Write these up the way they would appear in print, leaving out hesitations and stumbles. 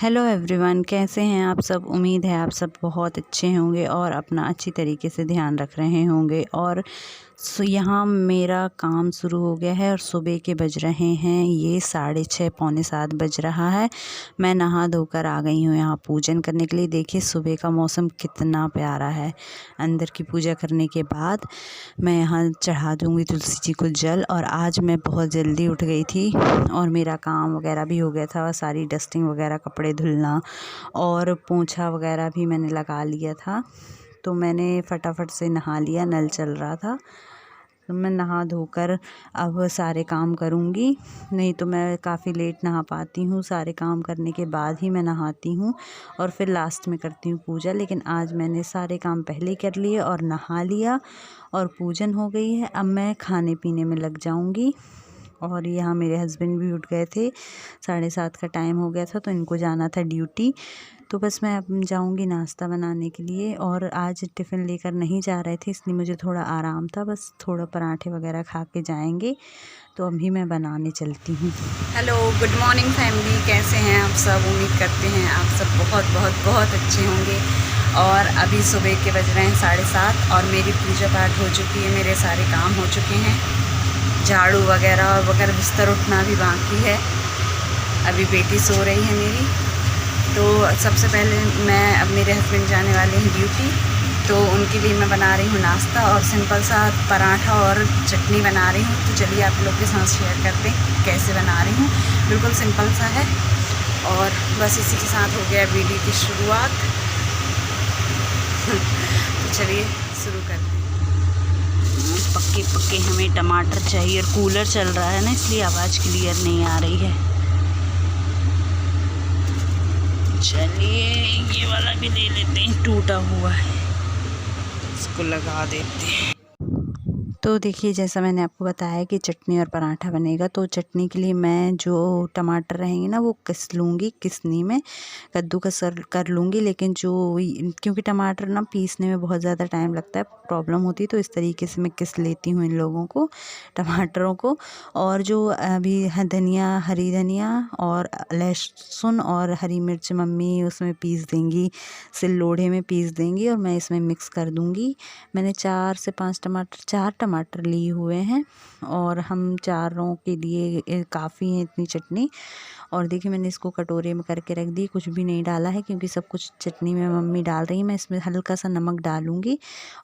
Hello everyone, कैसे हैं आप सब। उम्मीद है आप सब बहुत अच्छे होंगे और अपना अच्छी तरीके से ध्यान रख रहे होंगे। और यहाँ मेरा काम शुरू हो गया है और सुबह के बज रहे हैं ये 6:30 पौने 7 बज रहा है। मैं नहा धोकर आ गई हूँ यहाँ पूजन करने के लिए। देखिए सुबह का मौसम कितना प्यारा है। अंदर की पूजा करने के बाद मैं यहाँ चढ़ा दूँगी तुलसी जी को जल। और आज मैं बहुत जल्दी उठ गई थी और मेरा काम वगैरह भी हो गया था। सारी डस्टिंग वगैरह, कपड़े धुलना और पोंछा वगैरह भी मैंने लगा लिया था। तो मैंने फटाफट से नहा लिया, नल चल रहा था। तो मैं नहा धोकर अब सारे काम करूँगी, नहीं तो मैं काफ़ी लेट नहा पाती हूँ। सारे काम करने के बाद ही मैं नहाती हूँ और फिर लास्ट में करती हूँ पूजा। लेकिन आज मैंने सारे काम पहले ही कर लिए और नहा लिया और पूजन हो गई है। अब मैं खाने पीने में लग जाऊँगी। और यहाँ मेरे हस्बैंड भी उठ गए थे, 7:30 का टाइम हो गया था तो इनको जाना था ड्यूटी। तो बस मैं अब जाऊँगी नाश्ता बनाने के लिए। और आज टिफ़िन लेकर नहीं जा रहे थे इसलिए मुझे थोड़ा आराम था, बस थोड़ा पराठे वगैरह खा के जाएंगे। तो अभी मैं बनाने चलती हूँ। हेलो, गुड मॉर्निंग फैमिली, कैसे हैं आप सब। उम्मीद करते हैं आप सब बहुत बहुत बहुत अच्छे होंगे। और अभी सुबह के बज रहे हैं 7:30 और मेरी पूजा पाठ हो चुकी है, मेरे सारे काम हो चुके हैं। झाड़ू वगैरह बिस्तर उठना भी बाकी है। अभी बेटी सो रही है मेरी। तो सबसे पहले अब मेरे हस्बैंड जाने वाले हैं ड्यूटी, तो उनके लिए मैं बना रही हूँ नाश्ता और सिंपल सा पराठा और चटनी बना रही हूँ। तो चलिए आप लोग के साथ शेयर करते हैं कैसे बना रही हूँ। बिल्कुल सिंपल सा है और बस इसी के साथ हो गया वीडियो की शुरुआत। तो चलिए शुरू करते हैं। पक्के पक्के हमें टमाटर चाहिए और कूलर चल रहा है ना, इसलिए आवाज़ क्लियर नहीं आ रही है। चलिए ये वाला भी ले लेते हैं, टूटा हुआ है, इसको लगा देते हैं। तो देखिए जैसा मैंने आपको बताया कि चटनी और पराठा बनेगा। तो चटनी के लिए मैं जो टमाटर रहेंगे ना वो किस लूँगी, किसनी में कद्दूकस कर लूँगी। लेकिन क्योंकि टमाटर ना पीसने में बहुत ज़्यादा टाइम लगता है, प्रॉब्लम होती है, तो इस तरीके से मैं किस लेती हूँ इन लोगों को, टमाटरों को। और जो अभी धनिया, हरी धनिया और लहसुन और हरी मिर्च मम्मी उसमें पीस देंगी, सिललोढ़े में पीस देंगी और मैं इसमें मिक्स कर दूँगी। मैंने 4 से 5 4 टमाटर लिए हुए हैं और हम चारों के लिए काफ़ी है इतनी चटनी। और देखिए मैंने इसको कटोरे में करके रख दी, कुछ भी नहीं डाला है क्योंकि सब कुछ चटनी में मम्मी डाल रही है। मैं इसमें हल्का सा नमक डालूँगी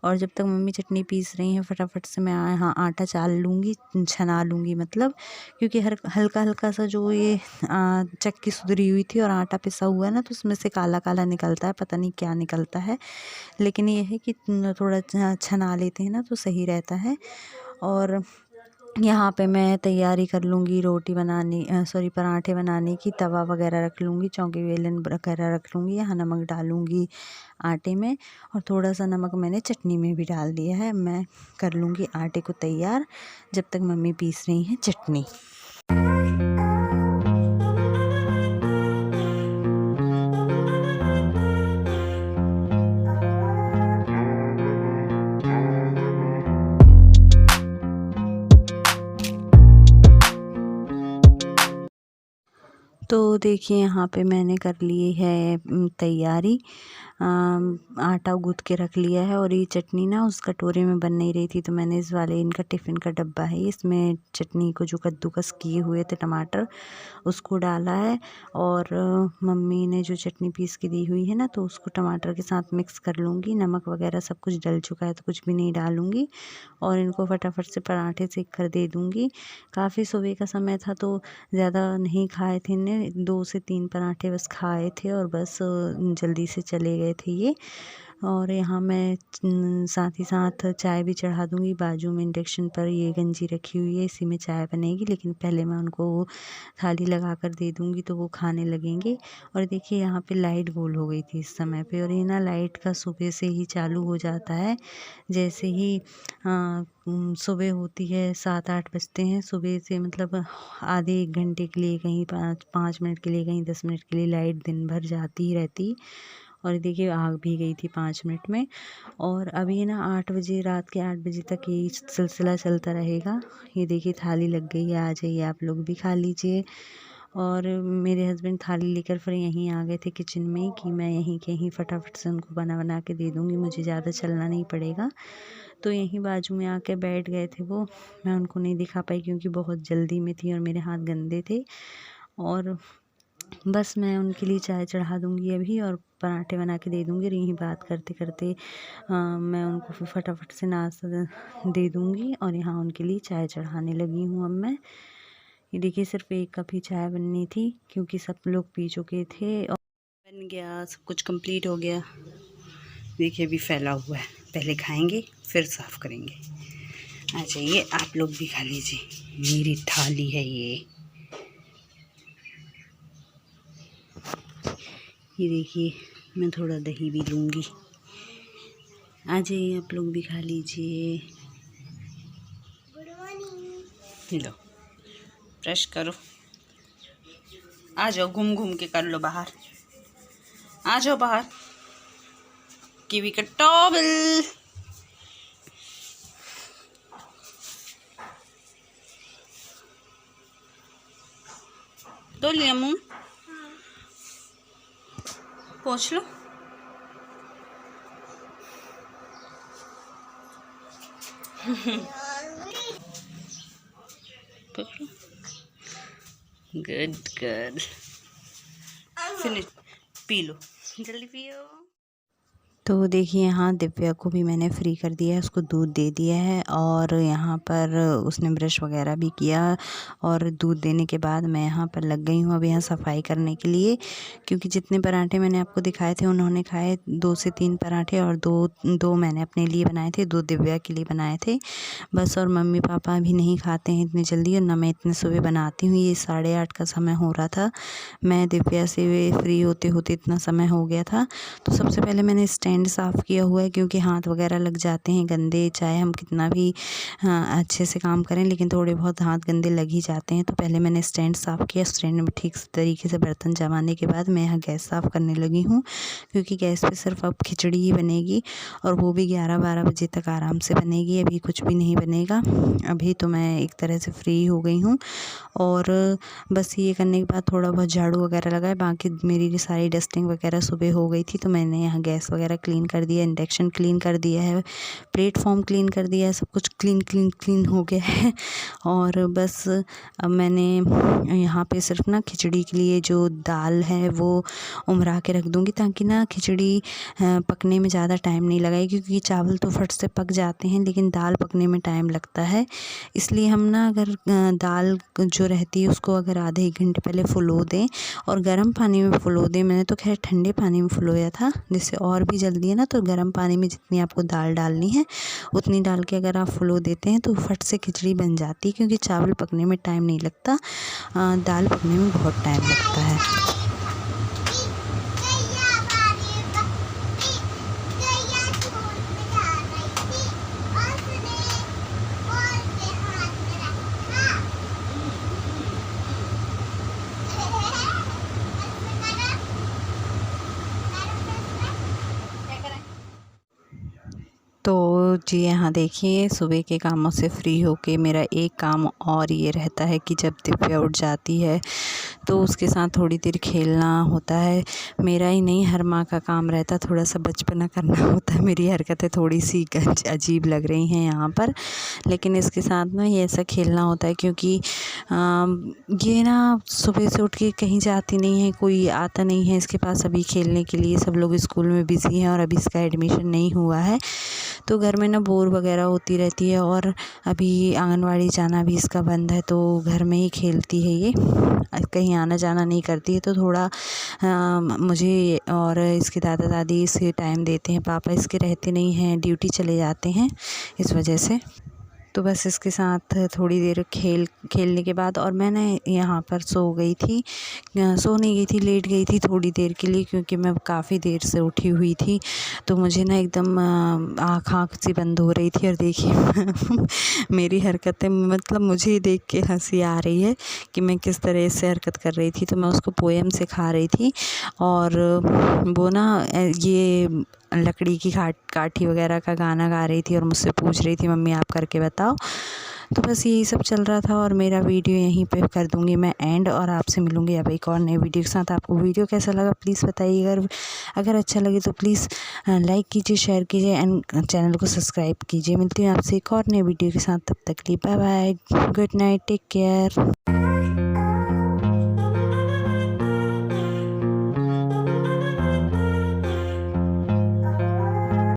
और जब तक मम्मी चटनी पीस रही हैं फटाफट से मैं यहाँ आटा चाल लूँगी, छना लूँगी मतलब। क्योंकि हल्का हल्का सा जो ये चक्की सुधरी हुई थी और आटा पिसा हुआ है ना, तो उसमें से काला काला निकलता है, पता नहीं क्या निकलता है। लेकिन ये है कि थोड़ा छना लेते हैं ना तो सही रहता है। और यहाँ पे मैं तैयारी कर लूँगी रोटी बनाने, पराठे बनाने की। तवा वगैरह रख लूँगी, चौकी बेलन वगैरह रख लूँगी। यहाँ नमक डालूँगी आटे में और थोड़ा सा नमक मैंने चटनी में भी डाल दिया है। मैं कर लूँगी आटे को तैयार जब तक मम्मी पीस रही हैं चटनी। तो देखिए यहाँ पे मैंने कर ली है तैयारी, आटा गूँथ के रख लिया है। और ये चटनी ना उस कटोरे में बन नहीं रही थी, तो मैंने इस वाले, इनका टिफ़िन का डब्बा है, इसमें चटनी को जो कद्दूकस किए हुए थे टमाटर उसको डाला है। और मम्मी ने जो चटनी पीस के दी हुई है ना, तो उसको टमाटर के साथ मिक्स कर लूँगी। नमक वगैरह सब कुछ डल चुका है तो कुछ भी नहीं डालूँगी और इनको फटाफट से पराठे सेक कर दे दूँगी। काफ़ी सुबह का समय था तो ज़्यादा नहीं खाए थे, इन्हें 2 से 3 पराठे बस खाए थे और बस जल्दी से चले गए थे ये। और यहाँ मैं साथ ही साथ चाय भी चढ़ा दूँगी। बाजू में इंडक्शन पर ये गंजी रखी हुई है, इसी में चाय बनेगी। लेकिन पहले मैं उनको थाली लगा कर दे दूँगी तो वो खाने लगेंगे। और देखिए यहाँ पे लाइट गोल हो गई थी इस समय पे, और ये ना लाइट का सुबह से ही चालू हो जाता है। जैसे ही सुबह होती है, 7-8 बजते हैं, सुबह से मतलब आधे 1 घंटे के लिए, कहीं 5 मिनट के लिए, कहीं 10 मिनट के लिए लाइट दिन भर जाती ही रहती। और देखिए आग भी गई थी 5 मिनट में। और अभी ना 8 बजे, रात के 8 बजे तक यही सिलसिला चलता रहेगा। ये देखिए थाली लग गई है, आ जाइए आप लोग भी खा लीजिए। और मेरे हस्बैंड थाली लेकर फिर यहीं आ गए थे किचन में कि मैं यहीं के यहीं फटाफट से उनको बना बना के दे दूँगी, मुझे ज़्यादा चलना नहीं पड़ेगा। तो यहीं बाजू में आके बैठ गए थे वो। मैं उनको नहीं दिखा पाई क्योंकि बहुत जल्दी में थी और मेरे हाथ गंदे थे। और बस मैं उनके लिए चाय चढ़ा दूँगी अभी और पराठे बना के दे दूँगी और यहीं बात करते करते मैं उनको फिर फटाफट से नाश्ता दे दूँगी और यहाँ उनके लिए चाय चढ़ाने लगी हूँ अब मैं। ये देखिए सिर्फ एक कप ही चाय बननी थी क्योंकि सब लोग पी चुके थे और बन गया, सब कुछ कंप्लीट हो गया। देखिए अभी फैला हुआ है, पहले खाएंगे फिर साफ़ करेंगे। आ जाइए आप लोग भी खा लीजिए, मेरी थाली है ये देखिए। मैं थोड़ा दही भी लूँगी। आ जाइए आप लोग भी खा लीजिए। Good morning. लो ब्रश करो, आ जाओ, घूम घूम के कर लो बाहर, आ जाओ बाहर। कीवी का टॉवल तो लिया मुँह पोंछ लो। Good girl, finish, P low, जल्दी पियो। तो देखिए यहाँ दिव्या को भी मैंने फ्री कर दिया है, उसको दूध दे दिया है और यहाँ पर उसने ब्रश वगैरह भी किया और दूध देने के बाद मैं यहाँ पर लग गई हूँ अब यहाँ सफाई करने के लिए, क्योंकि जितने पराठे मैंने आपको दिखाए थे उन्होंने खाए 2 से 3 पराठे और दो मैंने अपने लिए बनाए थे, 2 दिव्या के लिए बनाए थे बस। और मम्मी पापा भी नहीं खाते हैं इतनी जल्दी और ना मैं इतने सुबह बनाती हूँ। ये 8:30 का समय हो रहा था, मैं दिव्या से फ्री होते होते इतना समय हो गया था। तो सबसे पहले मैंने स्टैंड साफ़ किया हुआ है क्योंकि हाथ वगैरह लग जाते हैं गंदे, चाहे हम कितना भी अच्छे से काम करें लेकिन थोड़े बहुत हाथ गंदे लग ही जाते हैं। तो पहले मैंने स्टैंड साफ़ किया, स्टैंड में ठीक तरीके से बर्तन जमाने के बाद मैं यहाँ गैस साफ़ करने लगी हूँ क्योंकि गैस पे सिर्फ अब खिचड़ी ही बनेगी और वो भी 11-12 बजे तक आराम से बनेगी, अभी कुछ भी नहीं बनेगा। अभी तो मैं एक तरह से फ्री हो गई हूँ और बस ये करने के बाद थोड़ा बहुत झाड़ू वगैरह लगाए, बाकी मेरी सारी डस्टिंग वगैरह सुबह हो गई थी। तो मैंने यहाँ गैस वगैरह क्लीन कर दिया, इंडक्शन क्लीन कर दिया है, प्लेटफॉर्म क्लीन कर दिया है, सब कुछ क्लीन हो गया है। और बस अब मैंने यहाँ पे सिर्फ ना खिचड़ी के लिए जो दाल है वो उमरा के रख दूँगी ताकि ना खिचड़ी पकने में ज़्यादा टाइम नहीं लगाए, क्योंकि चावल तो फट से पक जाते हैं लेकिन दाल पकने में टाइम लगता है। इसलिए हम ना अगर दाल जो रहती है उसको अगर आधे 1 घंटे पहले फुलो दें और गर्म पानी में फुलो दें, मैंने तो खैर ठंडे पानी में फुलोया था जिससे और भी जल्दी है ना, तो गर्म पानी में जितनी आपको दाल डालनी है उतनी डाल के अगर आप फुलो देते हैं तो फट से खिचड़ी बन जाती है, क्योंकि चावल पकने में टाइम नहीं लगता, दाल पकने में बहुत टाइम लगता है। तो जी यहाँ देखिए सुबह के कामों से फ्री होके मेरा एक काम और ये रहता है कि जब दिव्या उठ जाती है तो उसके साथ थोड़ी देर खेलना होता है। मेरा ही नहीं, हर माँ का काम रहता है, थोड़ा सा बचपना करना होता है। मेरी हरकतें थोड़ी सी अजीब लग रही हैं यहाँ पर, लेकिन इसके साथ ना ये ऐसा खेलना होता है क्योंकि ये ना सुबह से उठ के कहीं जाती नहीं है, कोई आता नहीं है इसके पास अभी खेलने के लिए, सब लोग स्कूल में बिज़ी हैं और अभी इसका एडमिशन नहीं हुआ है, तो घर में ना बोर वगैरह होती रहती है और अभी आंगनवाड़ी जाना भी इसका बंद है, तो घर में ही खेलती है ये, कहीं आना जाना नहीं करती है। तो थोड़ा मुझे और इसके दादा दादी इसे टाइम देते हैं, पापा इसके रहते नहीं हैं, ड्यूटी चले जाते हैं इस वजह से। तो बस इसके साथ थोड़ी देर खेलने के बाद और मैं ना यहाँ पर सो नहीं गई थी, लेट गई थी थोड़ी देर के लिए क्योंकि मैं काफ़ी देर से उठी हुई थी, तो मुझे ना एकदम आँख सी बंद हो रही थी। और देखिए मेरी हरकतें, मतलब मुझे देख के हंसी आ रही है कि मैं किस तरह से हरकत कर रही थी। तो मैं उसको पोएम सिखा रही थी और वो ना ये लकड़ी की काठी वगैरह का गाना गा रही थी और मुझसे पूछ रही थी मम्मी आप करके बताओ। तो बस यही सब चल रहा था और मेरा वीडियो यहीं पे कर दूँगी मैं एंड, और आपसे मिलूँगी अब एक और नए वीडियो के साथ। आपको वीडियो कैसा लगा प्लीज़ बताइए। अगर अच्छा लगे तो प्लीज़ लाइक कीजिए, शेयर कीजिए एंड चैनल को सब्सक्राइब कीजिए। मिलती हूँ आपसे एक और नए वीडियो के साथ, तब तक के लिए bye bye, good night, take care.